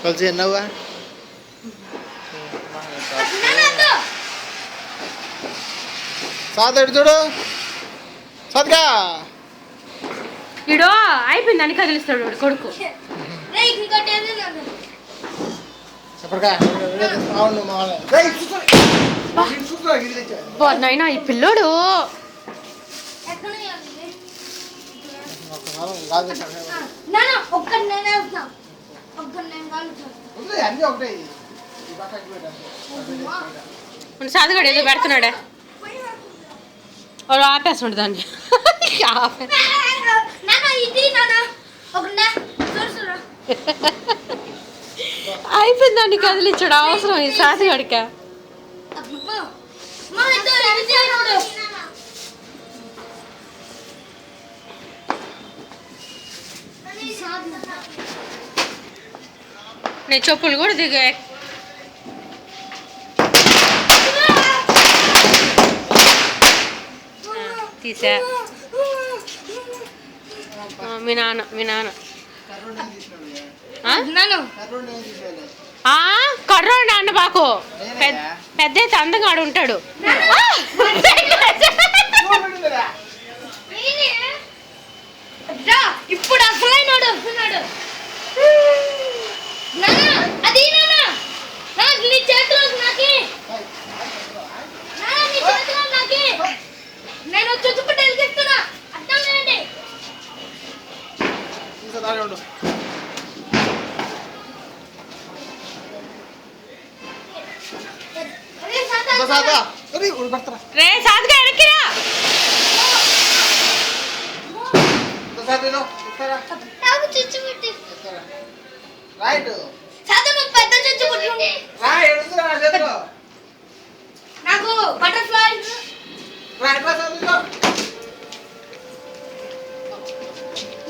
కలిసి ఎన్నవ్వా సాదడు చూడు సద్గా ఇడో అయిపోయింది అని కదిలిస్తాడు కొడుకు. నైనా ఈ పిల్లోడు సాధుగాడు ఏదో పెడుతున్నాడే వాడు ఆపేస్తుండు దాన్ని. అయిపోయిందండి కదిలించాడు అవసరం ఈ సాధుగాడిక. నేను చెప్పులు కూడా దిగా తీసా. మీ నాన్న కర్రోడు అన్న బాకు పెద్ద అందంగా ఆడు ఉంటాడు. ఇప్పుడు అసలైనడు వస్తున్నాడు. నీ చేతిలో నాకి నేను చుట్టుపట్టు వెళ్తున్నా అర్థం లేదండి. రే సాధుగా ఎడక్కిరా. నాకు బటర్ఫ్లై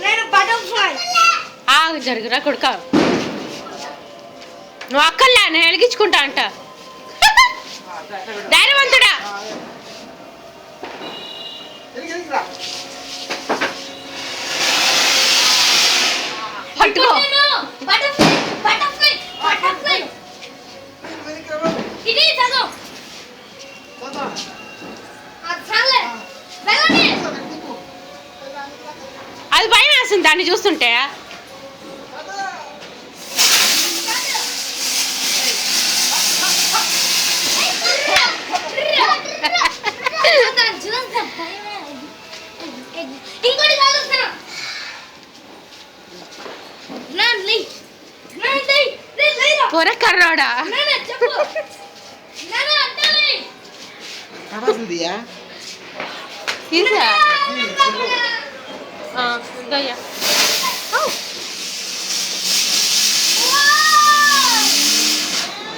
నేను బటర్ఫ్లై జరుగురా కొడుక. నువ్వు అక్కర్లే నేను వెలిగించుకుంటా అంట. ధైర్యవంతుడా. పట్టుకో అది భయం వేస్తుంది దాన్ని చూస్తుంటే. పొర కర్రోడా తీసా.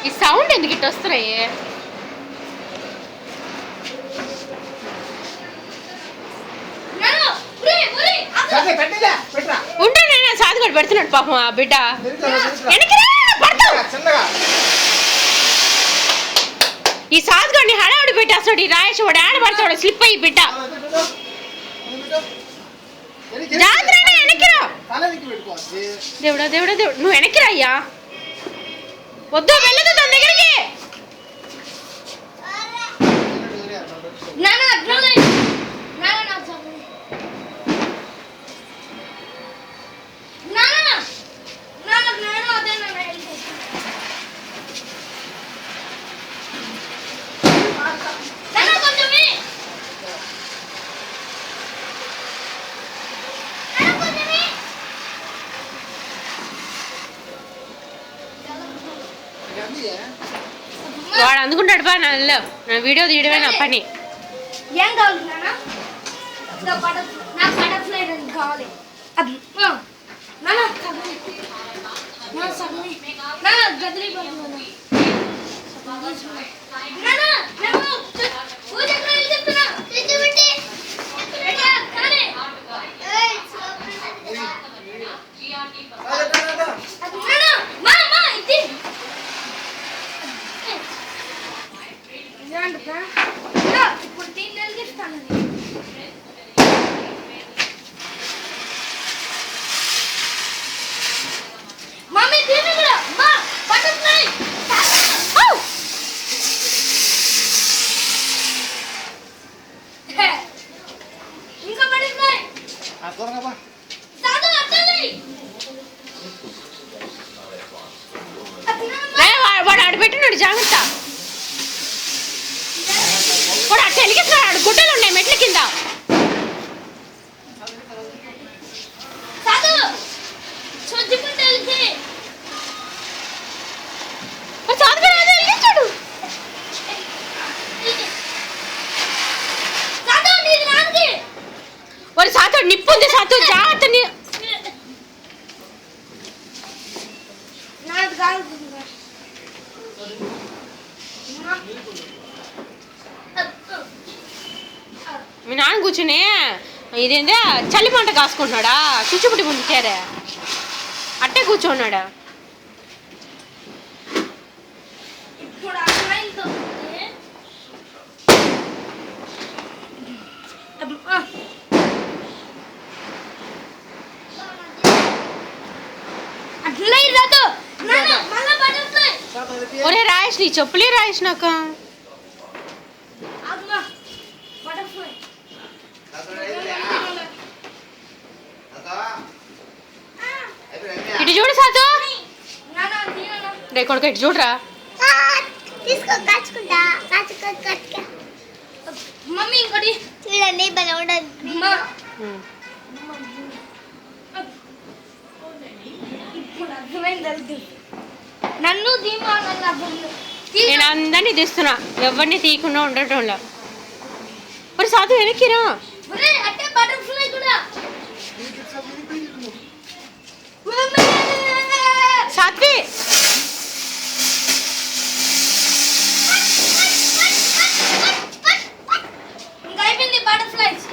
ఈ సౌండ్ ఎందుకు ఇటు వస్తున్నాయి? ఉంటే నేను సాధుగాడు పెడుతున్నాడు పాపం ఆ బిడ్డ. ఈ సాధుగాడిని హడావుడి పెట్టేస్తాడు. ఈ రాయేష్ వాడు ఆడ పడతాడు స్లిప్ అయ్యి బిడ్డ. వెనక్కిరా దేవుడా దేవుడా దేవుడు. నువ్వు వెనక్కిరా అయ్యా. వద్దు వెళ్ళదు దాని దగ్గరికి. వాడు అందుకుంటాడు బా. నా వీడియో తీయడమే నా పని. ఏం కావాలి నాకు బటర్ఫ్లై కావాలి. గదిలి ఇప్పుడు దీన్ని వెలిగిస్తాను. మమ్మీ దీన్ని కూడా దూరంగా బా. సాధు అట్టాలి వాడు ఆడబెట్టినాడు జాగ్రత్త. వాడు అట్ట వెలిగిస్తున్నాడు. గుడ్డలు ఉన్నాయి మెట్ల కింద. సాధు చొచ్చుకుంటే వెళ్తే వెలిగించాడు. సాధు నీది నాది వాడు సాతో నిప్పు ఉంది. సాతో జాగ్రత్త. నాది కాదు మీ నాన్న కూర్చుని ఇదేందా చలి పంట కాసుకుంటున్నాడా? చుచ్చుపుట్టి ముందుచారా అట్టే కూర్చోన్నాడా? ఇప్పుడు అమ్మాయితో అట్లే రాదు నాన్న మళ్ళా బటర్ఫ్లై ఒరే రాయేష్ నీ చెప్పులే రాయేష్ నాకు. ఆగుమా బటర్ఫ్లై ఇటు చూడు సాతో. నాన్న తీయనా రే కొడుకు ఇటు చూడరా. తీసుకో కాచుకుంటా కాచుకో మమ్మీ ఇంకోటి చూడండి భలే ఉండదు ఇప్పుడు అర్థమైంది నన్ను దీమానల్లా నేను అందరినీ తీస్తున్నా. ఎవరిని తీయకుండా ఉండటంలో. మరి సాతో వెనక్కిరా. అట్టే బటర్ఫ్లై కూడా సాత్వి ఇంకా అయిపోయింది బటర్ఫ్లైస్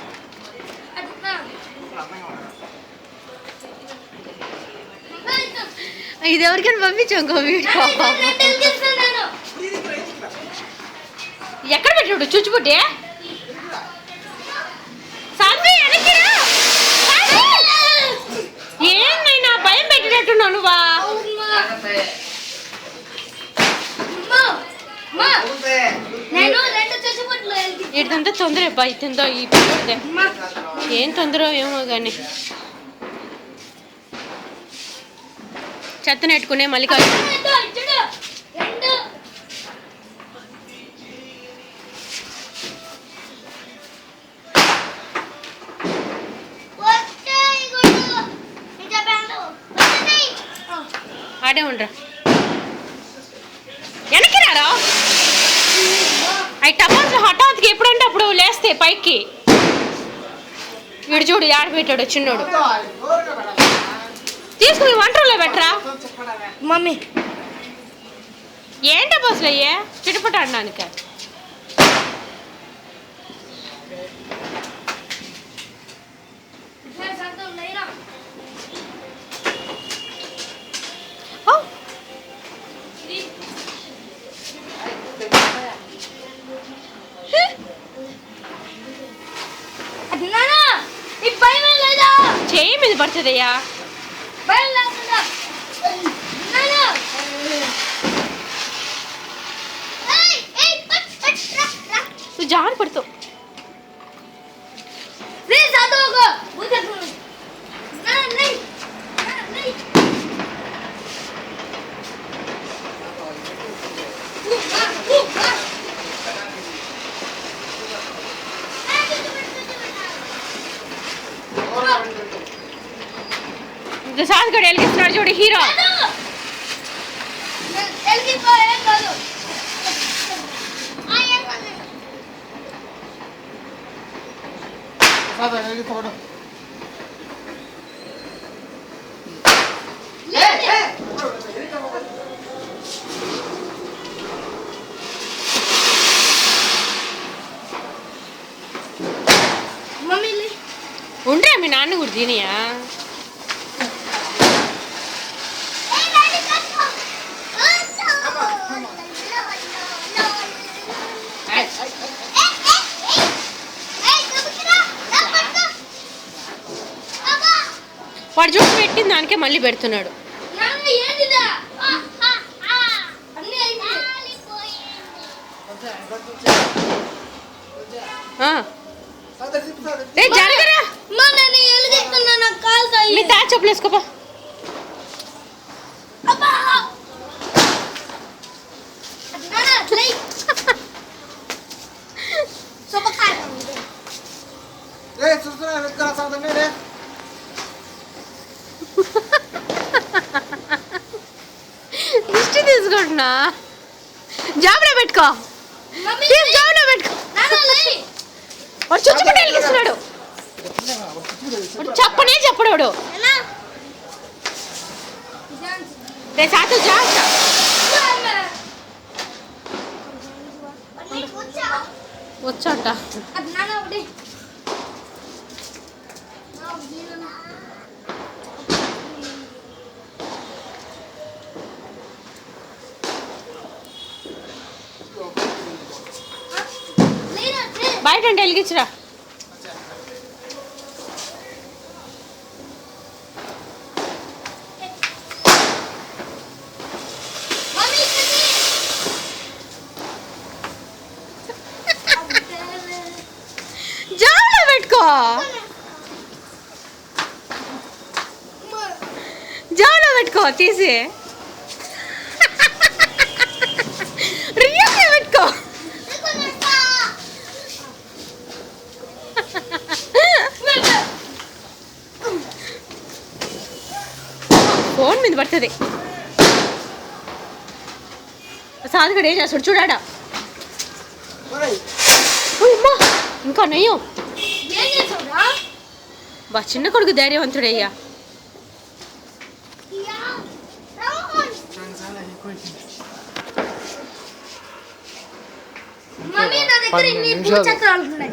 ఇది ఎవరికైనా పంపించాం ఇంకో వీడియో. ఎక్కడ పెట్టాడు చుచ్చుబుడ్డే? సాత్వి వెనక్కిరా. ఏందైనా భయం పెట్టినట్టున్నావు నువ్వా? నేను రెండు చచ్చిపోట్లు ఇదంతా తొందర బయటందో ఈ పిల్లడితే ఏం తొందర ఏమో కానీ చెత్త నెట్టుకునే మళ్ళీ కాదు. ఆడే ఉండరా. వెనక్కి రారా. అవి టపాసులు హఠాత్తుగా ఎప్పుడంటే అప్పుడు లేస్తే పైకి. వీడు చూడు ఆడబెట్టాడు చిన్నోడు. తీసుకుని వంటలో పెట్టరా. మమ్మీ ఏంట బస్సులు అయ్యే చిటపట ఆడడానికి. చేయి మీద పడుతుందయ్యా. నువ్వు జాన్ పడుతావు. సాస్గడ్ వెలిగిస్తున్నాడు చూడు హీరో. ఉండరా మీ నాన్న కూడా తినియా. వాడు చూసి పెట్టిన దానికే మళ్ళీ పెడుతున్నాడు. జరగరా. మీ తాత చెప్పులు వేసుకోపా. అబ్బా నాన్న లై సోపకాయ ఏ చూస్తున్నా వెతుకురా సాగుతుంది రే. దిష్టి తీసుకుంటున్నా. జాబులో పెట్టుకో. మమ్మీ జాబులో పెట్టుకో. నాన్న లై వాడు చుచ్చుకుంటే వెలిగిస్తున్నాడు. వాడు చెప్పనే చెప్పడు వాడు. ఎలా రే సాతు జా. వచ్చాట. అది నాన్న ఒకటి బయట అంటే వెలిగించరా. జాబులో పెట్టుకో. జాబులో పెట్టుకో తీసి. రియల్గా పెట్టుకో. ఫోన్ మీద పడుతుంది. సాధుగడు ఏం చేస్తాడు చూడాడా. ఒరేయ్, అమ్మా ఇంకా నయ్యం. ఏం చేసావురా బా చిన్న కొడుకు ధైర్యవంతుడయ్యా. మమ్మీ నా దగ్గర ఇన్ని 12 నిమిషాలు. పూచక్రాలు ఉన్నాయి.